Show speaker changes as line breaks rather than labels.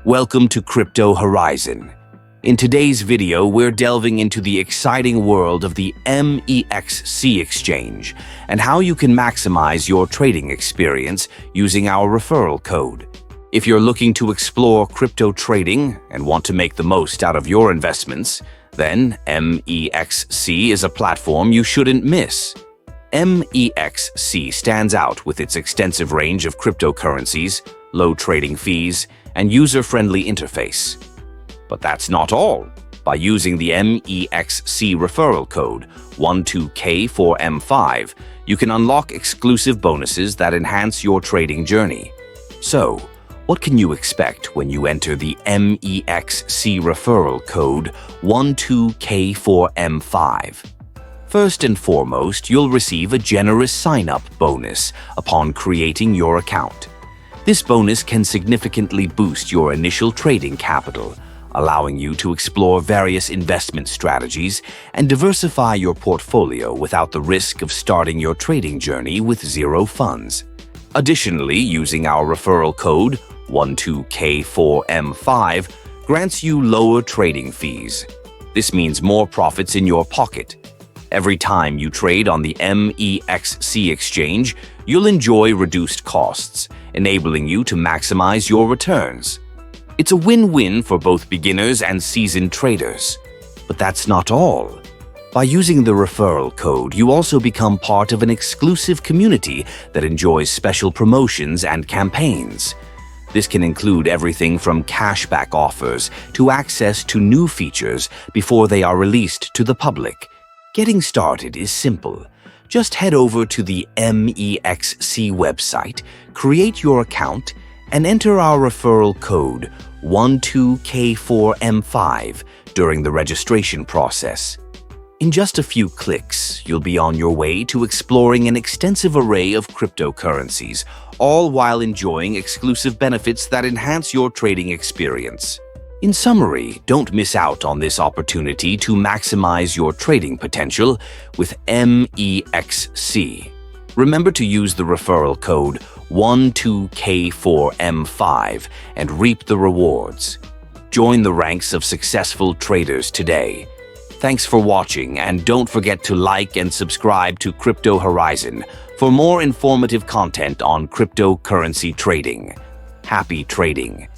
Welcome to Crypto Horizon. In today's video, we're delving into the exciting world of the MEXC exchange and how you can maximize your trading experience using our referral code. If you're looking to explore crypto trading and want to make the most out of your investments, then MEXC is a platform you shouldn't miss. MEXC stands out with its extensive range of cryptocurrencies, low trading fees, and user-friendly interface. But that's not all. By using the MEXC referral code 12K4M5, you can unlock exclusive bonuses that enhance your trading journey. So, what can you expect when you enter the MEXC referral code 12K4M5? First and foremost, you'll receive a generous sign-up bonus upon creating your account. This bonus can significantly boost your initial trading capital, allowing you to explore various investment strategies and diversify your portfolio without the risk of starting your trading journey with zero funds. Additionally, using our referral code 12K4M5 grants you lower trading fees. This means more profits in your pocket. Every time you trade on the MEXC exchange, you'll enjoy reduced costs, enabling you to maximize your returns. It's a win-win for both beginners and seasoned traders. But that's not all. By using the referral code, you also become part of an exclusive community that enjoys special promotions and campaigns. This can include everything from cashback offers to access to new features before they are released to the public. Getting started is simple. Just head over to the MEXC website, create your account, and enter our referral code 12K4M5 during the registration process. In just a few clicks, you'll be on your way to exploring an extensive array of cryptocurrencies, all while enjoying exclusive benefits that enhance your trading experience. In summary, don't miss out on this opportunity to maximize your trading potential with MEXC. Remember to use the referral code 12K4M5 and reap the rewards. Join the ranks of successful traders today. Thanks for watching, and don't forget to like and subscribe to Crypto Horizon for more informative content on cryptocurrency trading. Happy trading!